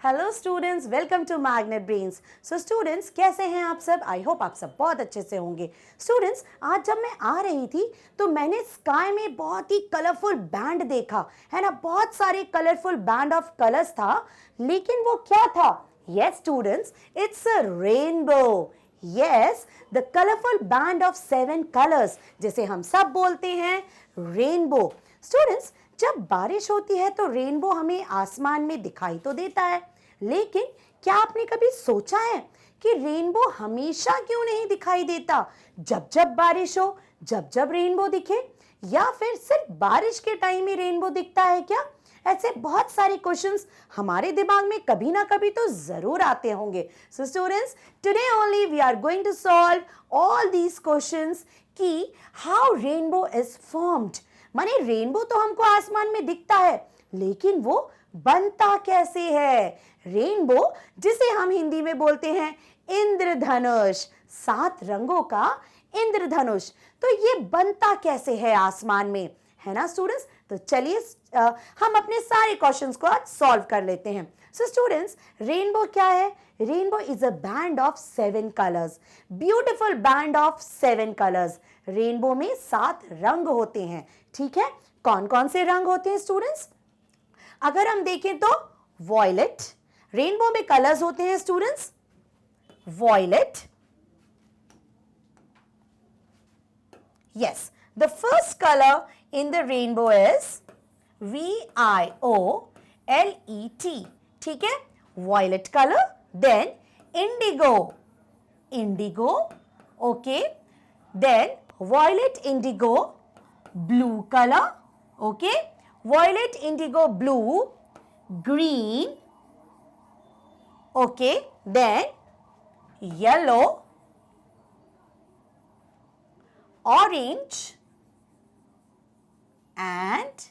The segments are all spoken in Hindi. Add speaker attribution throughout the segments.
Speaker 1: Hello students, welcome to Magnet Brains. So students, कैसे हैं आप सब? आई होप आप सब बहुत अच्छे से होंगे। स्टूडेंट्स, आज जब मैं आ रही थी तो मैंने स्काई में बहुत ही कलरफुल बैंड देखा है ना। बहुत सारे कलरफुल बैंड ऑफ कलर्स था, लेकिन वो क्या था? Yes students, it's a rainbow. Yes, the colourful band of 7 colours, जिसे हम सब बोलते हैं रेनबो। स्टूडेंट्स, जब बारिश होती है तो रेनबो हमें आसमान में दिखाई तो देता है, लेकिन क्या आपने कभी सोचा है कि रेनबो हमेशा क्यों नहीं दिखाई देता? जब जब बारिश हो, जब जब रेनबो दिखे, या फिर सिर्फ बारिश के टाइम में रेनबो दिखता है क्या? ऐसे बहुत सारे क्वेश्चंस हमारे दिमाग में कभी ना कभी तो जरूर आते होंगे। So students, today only we are going to solve all these questions कि हाउ रेनबो इज फॉर्म्ड। माने रेनबो तो हमको आसमान में दिखता है, लेकिन वो बनता कैसे है? रेनबो, जिसे हम हिंदी में बोलते हैं इंद्रधनुष, 7 रंगों का इंद्रधनुष, तो ये बनता कैसे है आसमान में, है ना स्टूडेंट्स? तो चलिए हम अपने सारे क्वेश्चंस को आज सॉल्व कर लेते हैं। सो स्टूडेंट्स, रेनबो क्या है? Rainbow is a band of 7 colours, beautiful band of 7 colours. Rainbow में 7 रंग होते हैं, ठीक है? कौन कौन से रंग होते हैं स्टूडेंट्स? अगर हम देखें तो वॉयलेट, रेनबो में कलर्स होते हैं students, violet. Yes, the first colour in the rainbow is VIOLET, ठीक है? Violet colour. Then indigo, indigo, okay. Then violet indigo blue color, okay? Violet indigo blue, green, okay? Then yellow, orange and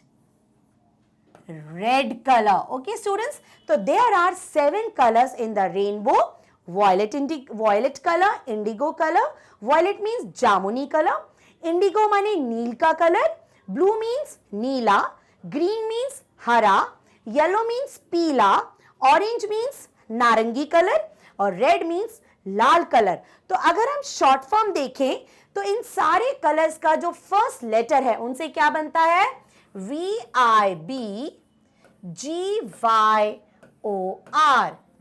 Speaker 1: red color, okay students? So there are 7 colors in the rainbow. violet color, indigo color. Violet means जामुनी color, indigo माने नील का कलर, blue means नीला, green means हरा, yellow means पीला, orange means नारंगी कलर और red means लाल कलर। तो अगर हम शॉर्ट फॉर्म देखें तो इन सारे कलर्स का जो फर्स्ट लेटर है उनसे क्या बनता है? VIBGYOR,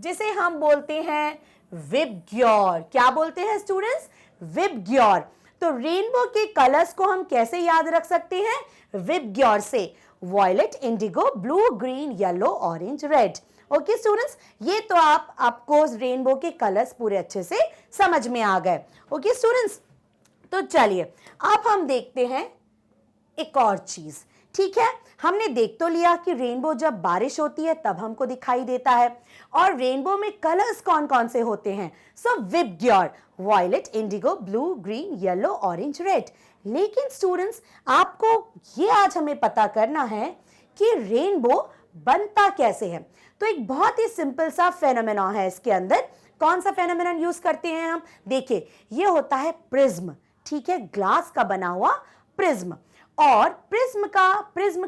Speaker 1: जिसे हम बोलते हैं विबग्योर। क्या बोलते हैं स्टूडेंट्स? विबग्योर। तो रेनबो के कलर्स को हम कैसे याद रख सकते हैं? विबग्योर से। Violet, indigo, blue, green, yellow, orange, red. Okay students, ये तो आपको रेनबो के कलर्स पूरे अच्छे से समझ में आ गए। ओके स्टूडेंट्स, तो चलिए अब हम देखते हैं एक और चीज, ठीक है? हमने देख तो लिया कि रेनबो जब बारिश होती है तब हमको दिखाई देता है, और रेनबो में कलर्स कौन कौन से होते हैं? So VIBGYOR, violet, indigo, blue, green, yellow, orange, red. लेकिन स्टूडेंट्स, आपको ये आज हमें पता करना है कि रेनबो बनता कैसे है। तो एक बहुत ही सिंपल सा फेनोमेना है इसके अंदर। कौन सा फेनोमेना यूज करते हैं हम? देखिए, ये होता है प्रिज्म, ठीक है? ग्लास का बना हुआ प्रिज्म। और प्रिज्म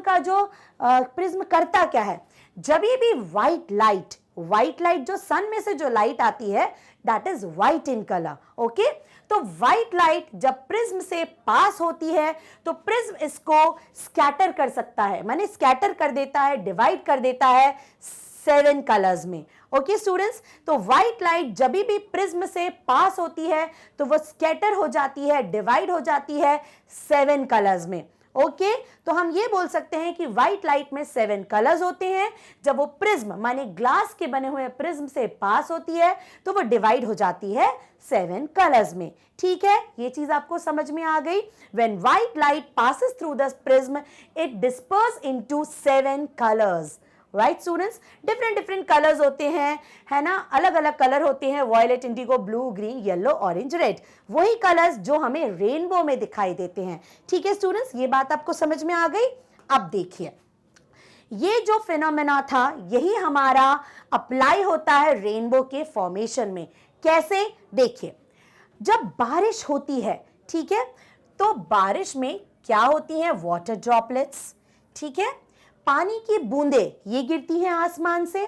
Speaker 1: का जो प्रिज्म करता क्या है? जब भी व्हाइट लाइट जो सन में से जो लाइट आती है, that is white in colour, okay? तो व्हाइट लाइट जब प्रिज्म से पास होती है तो प्रिज्म इसको स्कैटर कर सकता है, माने स्कैटर कर देता है, डिवाइड कर देता है 7 कलर्स में। ओके स्टूडेंट्स, तो व्हाइट लाइट जब भी प्रिज्म से पास होती है तो वो स्कैटर हो जाती है, डिवाइड हो जाती है 7 कलर्स में। ओके, तो हम ये बोल सकते हैं कि व्हाइट लाइट में 7 कलर्स होते हैं। जब वो प्रिज्म माने ग्लास के बने हुए प्रिज्म से पास होती है तो वो डिवाइड हो जाती है 7 कलर्स में, ठीक है? ये चीज आपको समझ में आ गई? When white light passes through the prism, it disperse into 7 colours. Right students, different colours होते हैं, है ना? अलग अलग कलर होते हैं, violet, indigo, blue, green, yellow, orange, red. वही कलर्स जो हमें रेनबो में दिखाई देते हैं, ठीक है स्टूडेंट्स? ये बात आपको समझ में आ गई? अब देखिए, ये जो फिनोमेना था यही हमारा अप्लाई होता है रेनबो के फॉर्मेशन में। कैसे? देखिए, जब बारिश होती है, ठीक है, तो बारिश में क्या होती हैं? वाटर ड्रॉपलेट्स, ठीक है? पानी की बूंदें ये गिरती हैं आसमान से,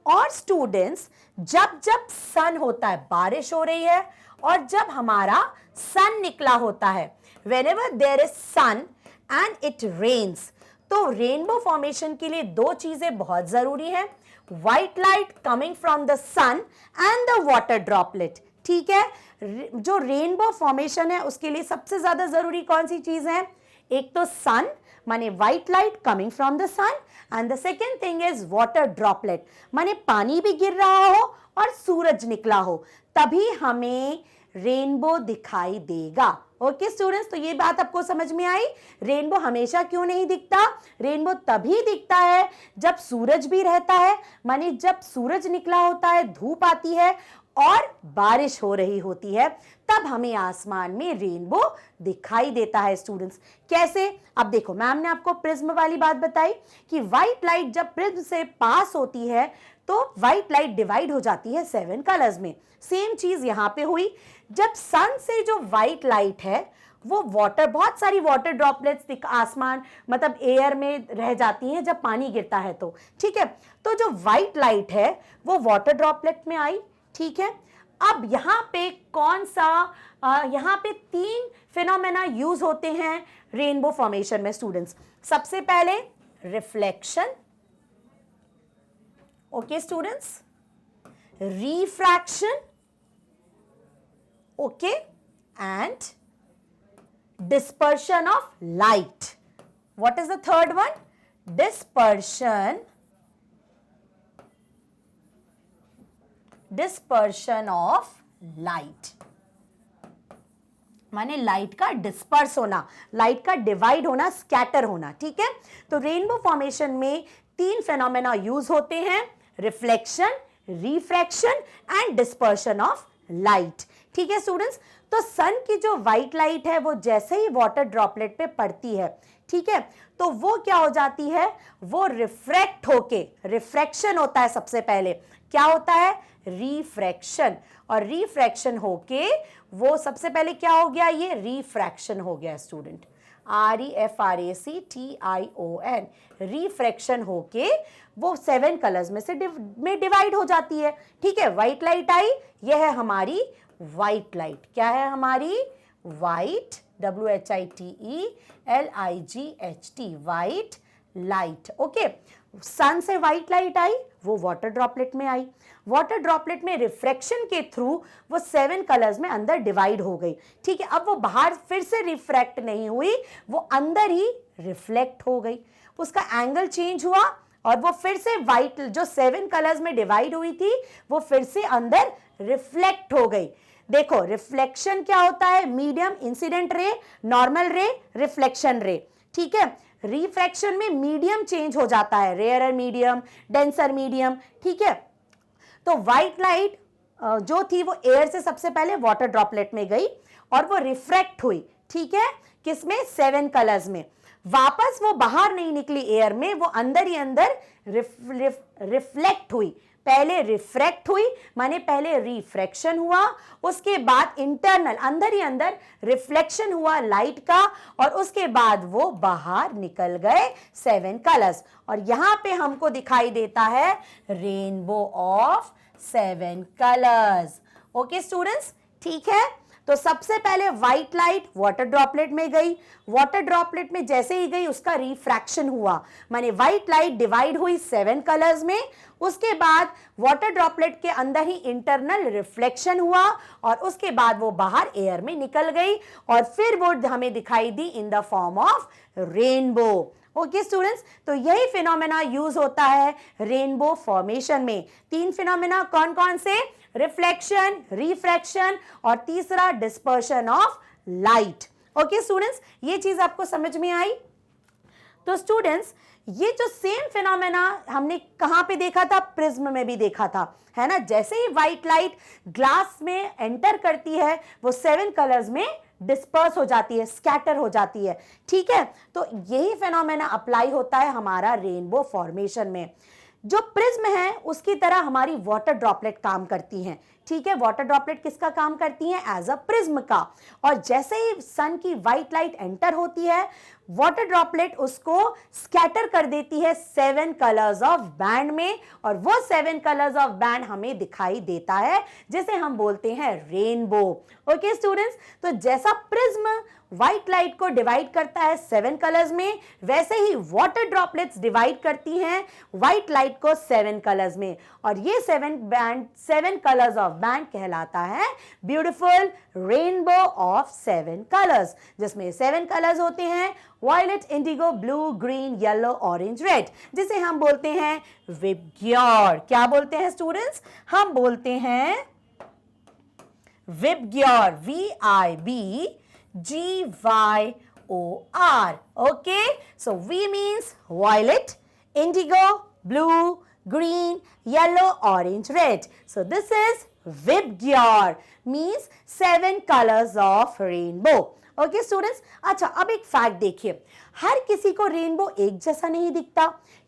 Speaker 1: और स्टूडेंट्स, जब जब सन होता है, बारिश हो रही है, और जब हमारा सन निकला होता है, whenever there is sun and it rains, तो रेनबो फॉर्मेशन के लिए दो चीजें बहुत जरूरी हैं, white light coming from the sun and the water droplet. ठीक है, जो रेनबो फॉर्मेशन है उसके लिए सबसे ज्यादा जरूरी कौन सी चीज है? एक तो सन, माने white light coming from the sun, and the second thing is water droplet, माने पानी भी गिर रहा हो और सूरज निकला हो, तभी हमें रेनबो दिखाई देगा। ओके स्टूडेंट्स, तो ये बात आपको समझ में आई। रेनबो हमेशा क्यों नहीं दिखता? रेनबो तभी दिखता है जब सूरज भी रहता है, माने जब सूरज निकला होता है, धूप आती है और बारिश हो रही होती है, तब हमें आसमान में रेनबो दिखाई देता है। स्टूडेंट्स कैसे? अब देखो, मैम ने आपको प्रिज्म वाली बात बताई कि व्हाइट लाइट जब प्रिज्म से पास होती है तो व्हाइट लाइट डिवाइड हो जाती है 7 कलर्स में। सेम चीज यहां पे हुई, जब सन से जो व्हाइट लाइट है वो वाटर, बहुत सारी वाटर ड्रॉपलेट्स आसमान मतलब एयर में रह जाती हैं जब पानी गिरता है तो। ठीक है, तो जो व्हाइट लाइट है वो वाटर ड्रॉपलेट में आई। ठीक है, अब यहां पे कौन सा यहां पे 3 फिनोमेना यूज होते हैं रेनबो फॉर्मेशन में स्टूडेंट्स। सबसे पहले reflection, okay students, refraction, okay, and dispersion of light. What is the third one? Dispersion of light. माने लाइट का डिस्पर्स होना, लाइट का डिवाइड होना, स्कैटर होना। ठीक है, तो रेनबो फॉर्मेशन में 3 फेनोमेना यूज होते हैं, reflection, refraction and dispersion of light. ठीक है स्टूडेंट्स, तो सन की जो व्हाइट लाइट है वो जैसे ही वाटर ड्रॉपलेट पे पड़ती है, ठीक है, तो वो क्या हो जाती है, वो रिफ्रैक्ट होके, रिफ्रैक्शन होता है सबसे पहले, क्या होता है, रिफ्रैक्शन, और रिफ्रैक्शन होके वो सबसे पहले क्या हो गया, ये रिफ्रैक्शन हो गया स्टूडेंट, REFRACTION, रिफ्रैक्शन होके वो 7 कलर्स में से डिवाइड हो जाती है। ठीक है, व्हाइट लाइट आई, यह है हमारी व्हाइट लाइट। क्या है हमारी? White, WHITELIGHT, white light. Okay, sun से व्हाइट लाइट आई, वो वाटर ड्रॉपलेट में आई, वाटर ड्रॉपलेट में रिफ्रैक्शन के थ्रू वो 7 कलर्स में अंदर डिवाइड हो गई। ठीक है, अब वो बाहर फिर से रिफ्रैक्ट नहीं हुई, वो अंदर ही रिफ्लेक्ट हो गई, उसका एंगल चेंज हुआ और वो फिर से व्हाइट जो 7 कलर्स में डिवाइड हुई थी वो फिर से अंदर रिफ्लेक्ट हो गई। देखो, रिफ्लेक्शन क्या होता है, मीडियम, इंसिडेंट रे, नॉर्मल रे, रिफ्लेक्शन रे। ठीक है, रिफ्रैक्शन में मीडियम चेंज हो जाता है, रेयरर मीडियम, डेंसर मीडियम। ठीक है, तो व्हाइट लाइट जो थी वो एयर से सबसे पहले वाटर ड्रॉपलेट में गई और वो रिफ्रैक्ट हुई। ठीक है, किसमें? 7 कलर्स में। वापस वो बाहर नहीं निकली एयर में, वो अंदर ही अंदर रिफ्लेक्ट हुई। पहले रिफ्रैक्ट हुई, माने पहले रिफ्रैक्शन हुआ, उसके बाद इंटरनल, अंदर ही अंदर रिफ्लेक्शन हुआ लाइट का, और उसके बाद वो बाहर निकल गए 7 कलर्स, और यहां पे हमको दिखाई देता है rainbow of 7 colours. Okay students, ठीक है, तो सबसे पहले व्हाइट लाइट वाटर ड्रॉपलेट में गई, वाटर ड्रॉपलेट में जैसे ही गई उसका रिफ्रैक्शन हुआ, माने व्हाइट लाइट डिवाइड हुई 7 कलर्स में, उसके बाद वाटर ड्रॉपलेट के अंदर ही इंटरनल रिफ्लेक्शन हुआ और उसके बाद वो बाहर एयर में निकल गई और फिर वो हमें दिखाई दी in the form of rainbow. Okay students, तो यही फिनोमेना यूज होता है रेनबो फॉर्मेशन में। 3 फिनोमेना कौन कौन से? रिफ्लेक्शन, रिफ्रैक्शन और तीसरा dispersion of light. Okay students, ये चीज आपको समझ में आई? तो स्टूडेंट्स, ये जो सेम फिनोमेना हमने कहां पे देखा था? प्रिज्म में भी देखा था, है ना। जैसे ही व्हाइट लाइट ग्लास में एंटर करती है वो 7 कलर्स में डिस्पर्स हो जाती है, स्कैटर हो जाती है। ठीक है, तो यही फिनोमेना अप्लाई होता है हमारा रेनबो फॉर्मेशन में। जो प्रिज्म है उसकी तरह हमारी वाटर ड्रॉपलेट काम करती हैं। ठीक है, वाटर ड्रॉपलेट किसका काम करती हैं? एज अ प्रिज्म का। और जैसे ही सन की व्हाइट लाइट एंटर होती है वाटर ड्रॉपलेट उसको स्कैटर कर देती है 7 कलर्स ऑफ बैंड में, और वो 7 कलर्स ऑफ बैंड हमें दिखाई देता है जिसे हम बोलते हैं रेनबो। ओके स्टूडेंट्स, तो जैसा प्रिज्म व्हाइट लाइट को डिवाइड करता है 7 कलर्स में, वैसे ही वाटर ड्रॉपलेट्स डिवाइड करती हैं व्हाइट लाइट को 7 कलर्स में, और ये 7 कलर्स ऑफ बैंड कहलाता है ब्यूटीफुल रेनबो ऑफ 7 कलर्स, जिसमें 7 कलर्स होते हैं violet, indigo, blue, green, yellow, orange, red, जिसे हम बोलते हैं विबग्योर। क्या बोलते हैं स्टूडेंट्स? हम बोलते हैं VIBGYOR, VIBGYOR. Okay, so V means violet, indigo, blue, green, yellow, orange, red. So this is Vibgyor, means 7 colors of rainbow. Okay students, अच्छा अब एक फैक्ट देखिए, हर किसी को रेनबो एक जैसा नहीं दिखता,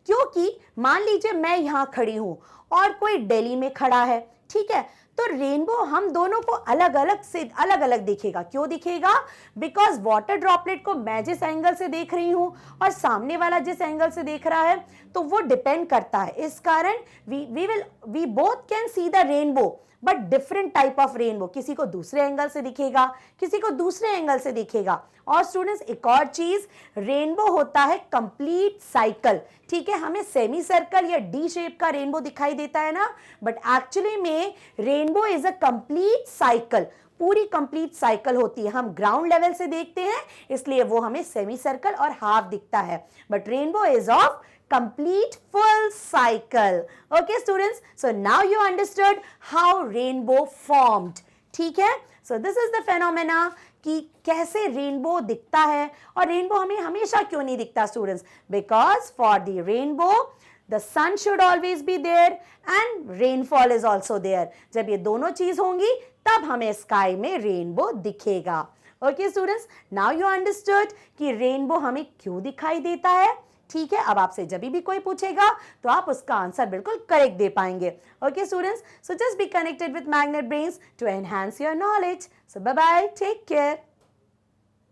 Speaker 1: क्योंकि मान लीजिए मैं यहां खड़ी हूं और कोई दिल्ली में खड़ा है, ठीक है, तो रेनबो हम दोनों को अलग अलग दिखेगा। क्यों दिखेगा? बिकॉज वाटर ड्रॉपलेट को मैं जिस एंगल से देख रही हूं और सामने वाला जिस एंगल से देख रहा है, तो वो डिपेंड करता है। इस कारण we both can see the rainbow, but different type of rainbow, किसी को दूसरे एंगल से दिखेगा, किसी को दूसरे एंगल से दिखेगा। और स्टूडेंट्स एक और चीज, रेनबो होता है कंप्लीट साइकिल, ठीक है, हमें सेमी सर्कल या डी शेप का रेनबो दिखाई देता है ना, बट एक्चुअली में rainbow is a complete cycle, पूरी कंप्लीट साइकिल होती है। हम ग्राउंड लेवल से देखते हैं इसलिए वो हमें सेमी सर्कल और हाफ दिखता है, but rainbow is of complete full cycle. Okay students, so now you understood how rainbow formed. ठीक है, so this is the phenomena कि कैसे रेनबो दिखता है, और रेनबो हमें हमेशा क्यों नहीं दिखता students? Because for the rainbow the sun should always be there and rainfall is also there. जब ये दोनों चीज होंगी तब हमें स्काई में रेनबो दिखेगा। Okay students, now you understood कि रेनबो हमें क्यों दिखाई देता है। ठीक है, अब आपसे जब भी कोई पूछेगा तो आप उसका आंसर बिल्कुल करेक्ट दे पाएंगे। Okay students, so just be connected with Magnet Brains to enhance your knowledge. So bye bye, take care.